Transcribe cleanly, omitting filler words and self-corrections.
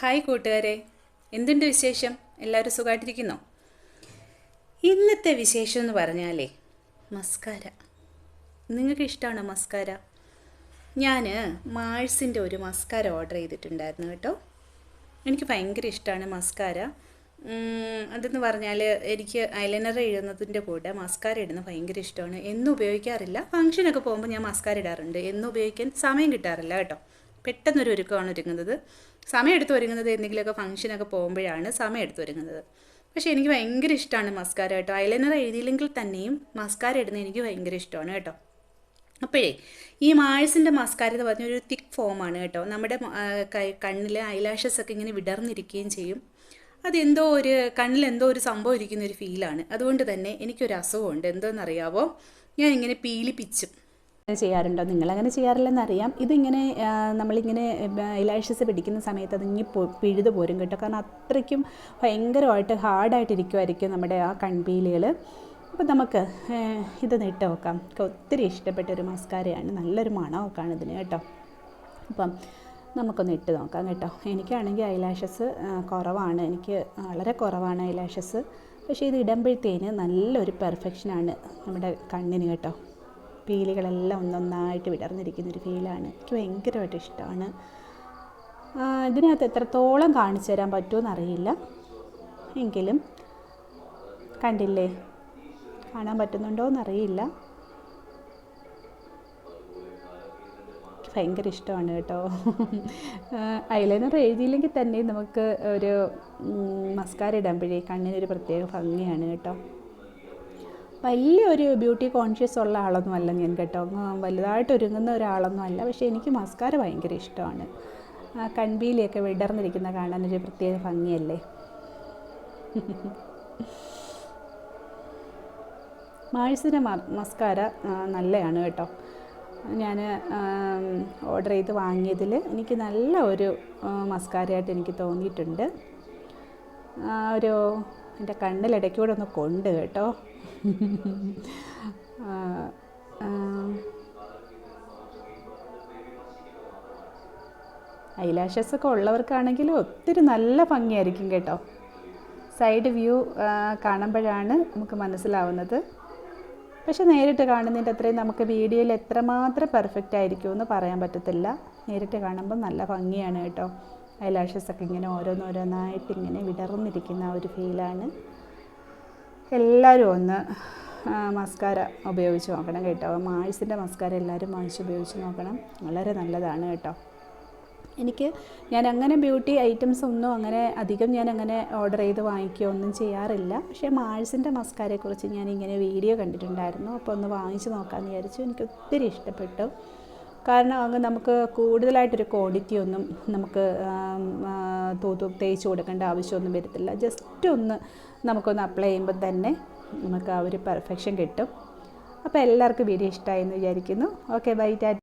Hi കൂട്ടുകാരെ, എന്തുണ്ട് വിശേഷം? എല്ലാവരും സുഖമായിട്ടിരിക്കുന്നോ? ഇന്നത്തെ വിശേഷം എന്ന് പറഞ്ഞാലേ മസ്കാര. നിങ്ങൾക്ക് ഇഷ്ടമാണോ മസ്കാര? ഞാൻ മാഴ്സിൻ്റെ ഒരു മസ്കാര ഓർഡർ ചെയ്തിട്ടുണ്ടായിരുന്നു കേട്ടോ. എനിക്ക് ഭയങ്കര ഇഷ്ടമാണ് മസ്കാര. അതെന്ന് പറഞ്ഞാൽ എനിക്ക് ഐലൈനർ എഴുതുന്നതിൻ്റെ കൂടെ മസ്കാര ഇടുന്നത് ഭയങ്കര ഇഷ്ടമാണ്. എന്നും ഉപയോഗിക്കാറില്ല, ഫംഗ്ഷനൊക്കെ പോകുമ്പോൾ ഞാൻ മസ്കാര ഇടാറുണ്ട്. എന്നും ഉപയോഗിക്കാൻ സമയം കിട്ടാറില്ല കേട്ടോ. പെട്ടെന്നൊരു ഒരുക്കമാണ് ഒരുങ്ങുന്നത്. സമയം എടുത്ത് ഒരുങ്ങുന്നത് എന്തെങ്കിലുമൊക്കെ ഫംഗ്ഷനൊക്കെ പോകുമ്പോഴാണ് സമയം എടുത്ത് ഒരുങ്ങുന്നത്. പക്ഷേ എനിക്ക് ഭയങ്കര ഇഷ്ടമാണ് മസ്കാര കേട്ടോ. ഐലൈനർ എഴുതിയില്ലെങ്കിൽ തന്നെയും മസ്കാര ഇടുന്നത് എനിക്ക് ഭയങ്കര ഇഷ്ടമാണ് കേട്ടോ. അപ്പോഴേ ഈ മാഴ്സിൻ്റെ മസ്കാര എന്ന് പറഞ്ഞൊരു തിക്ക് ഫോമാണ് കേട്ടോ. നമ്മുടെ കണ്ണിൽ ഐലാഷസ് ഒക്കെ ഇങ്ങനെ വിടർന്നിരിക്കുകയും ചെയ്യും. അതെന്തോ ഒരു കണ്ണിലെന്തോ ഒരു സംഭവം ഇരിക്കുന്ന ഒരു ഫീലാണ്. അതുകൊണ്ട് തന്നെ എനിക്കൊരു അസുഖമുണ്ട്. എന്തോന്നറിയാവോ, ഞാൻ ഇങ്ങനെ പീലിപ്പിച്ചും ചെയ്യാറുണ്ടോ? നിങ്ങളങ്ങനെ ചെയ്യാറില്ലെന്നറിയാം. ഇതിങ്ങനെ നമ്മളിങ്ങനെ ഐലാഷസ് പിടിക്കുന്ന സമയത്ത് അതിങ്ങി പിഴുതു പോരും കേട്ടോ. കാരണം അത്രയ്ക്കും ഭയങ്കരമായിട്ട് ഹാർഡായിട്ടിരിക്കുമായിരിക്കും നമ്മുടെ ആ കൺപീലികൾ. അപ്പോൾ നമുക്ക് ഇത് ഇട്ട് നോക്കാം. ഒത്തിരി ഇഷ്ടപ്പെട്ടൊരു മസ്കാരയാണ്, നല്ലൊരു മണമൊക്കെയാണ് ഇതിന് കേട്ടോ. അപ്പം നമുക്കൊന്ന് ഇട്ട് നോക്കാം കേട്ടോ. എനിക്കാണെങ്കിൽ ഐലാഷസ് കുറവാണ്, എനിക്ക് വളരെ കുറവാണ് ഐലാഷസ്. പക്ഷേ ഇത് ഇടുമ്പോഴത്തേന് നല്ലൊരു പെർഫെക്ഷനാണ് നമ്മുടെ കണ്ണിന് കേട്ടോ. പീലികളെല്ലാം ഒന്നൊന്നായിട്ട് വിടർന്നിരിക്കുന്നൊരു ഫീലാണ്. എനിക്ക് ഭയങ്കരമായിട്ട് ഇഷ്ടമാണ്. ഇതിനകത്ത് എത്രത്തോളം കാണിച്ചു തരാൻ പറ്റുമെന്നറിയില്ല, എങ്കിലും കണ്ടില്ലേ, കാണാൻ പറ്റുന്നുണ്ടോ എന്നറിയില്ല. ഭയങ്കര ഇഷ്ടമാണ് കേട്ടോ. ഐലൈനർ എഴുതിയില്ലെങ്കിൽ തന്നെ നമുക്ക് ഒരു മസ്കാര ഇടുമ്പോഴേ കണ്ണിനൊരു പ്രത്യേക ഭംഗിയാണ് കേട്ടോ. വലിയൊരു ബ്യൂട്ടി കോൺഷ്യസ് ഉള്ള ആളൊന്നും അല്ല ഞാൻ കേട്ടോ. വലുതായിട്ട് ഒരുങ്ങുന്ന ഒരാളൊന്നും അല്ല. പക്ഷേ എനിക്ക് മസ്കാര ഭയങ്കര ഇഷ്ടമാണ്. കൺപീലിയൊക്കെ വിടർന്നിരിക്കുന്ന കാണാനൊരു പ്രത്യേക ഭംഗിയല്ലേ. മാഴ്സിൻ്റെ മസ്കാര നല്ലതാണ് കേട്ടോ. ഞാൻ ഓർഡർ ചെയ്ത് വാങ്ങിയതിൽ എനിക്ക് നല്ല ഒരു മസ്കാരയായിട്ട് എനിക്ക് തോന്നിയിട്ടുണ്ട്. ഒരു എൻ്റെ കണ്ണിലിടയ്ക്കൂടെ ഒന്ന് കൊണ്ട് കേട്ടോ. ഐലാഷസ് ഒക്കെ ഉള്ളവർക്കാണെങ്കിലും ഒത്തിരി നല്ല ഭംഗിയായിരിക്കും കേട്ടോ. സൈഡ് വ്യൂ കാണുമ്പോഴാണ് നമുക്ക് മനസ്സിലാവുന്നത്. പക്ഷെ നേരിട്ട് കാണുന്നതിൻ്റെ അത്രയും നമുക്ക് വീഡിയോയിൽ എത്രമാത്രം പെർഫെക്റ്റ് ആയിരിക്കുമെന്ന് പറയാൻ പറ്റത്തില്ല. നേരിട്ട് കാണുമ്പോൾ നല്ല ഭംഗിയാണ് കേട്ടോ. ഐലാഷസൊക്കെ ഇങ്ങനെ ഓരോന്നോരോന്നായിട്ട് ഇങ്ങനെ വിടർന്നിരിക്കുന്ന ഒരു ഫീലാണ്. എല്ലാവരും ഒന്ന് മസ്കാര ഉപയോഗിച്ച് നോക്കണം കേട്ടോ. മാഴ്സിൻ്റെ മസ്കാര എല്ലാവരും വാങ്ങിച്ച് ഉപയോഗിച്ച് നോക്കണം, വളരെ നല്ലതാണ് കേട്ടോ. ഞാൻ അങ്ങനെ ബ്യൂട്ടി ഐറ്റംസ് ഒന്നും അങ്ങനെ അധികം ഞാൻ അങ്ങനെ ഓർഡർ ചെയ്ത് വാങ്ങിക്കുകയോ ഒന്നും ചെയ്യാറില്ല. പക്ഷേ മാഴ്സിൻ്റെ മസ്കാരയെക്കുറിച്ച് ഞാൻ ഇങ്ങനെ വീഡിയോ കണ്ടിട്ടുണ്ടായിരുന്നു, അപ്പോൾ ഒന്ന് വാങ്ങിച്ച് നോക്കാമെന്ന് വിചാരിച്ചു. എനിക്ക് ഒത്തിരി ഇഷ്ടപ്പെട്ടു. കാരണം അങ്ങ് നമുക്ക് കൂടുതലായിട്ടൊരു ക്വാണ്ടിറ്റി ഒന്നും നമുക്ക് തേച്ച് കൊടുക്കേണ്ട ആവശ്യമൊന്നും വരത്തില്ല. ജസ്റ്റ് ഒന്ന് നമുക്കൊന്ന് അപ്ലൈ ചെയ്യുമ്പോൾ തന്നെ നമുക്ക് ആ ഒരു പെർഫെക്ഷൻ കിട്ടും. അപ്പോൾ എല്ലാവർക്കും വീഡിയോ ഇഷ്ടമായി എന്ന് വിചാരിക്കുന്നു. Okay, bye, Tata.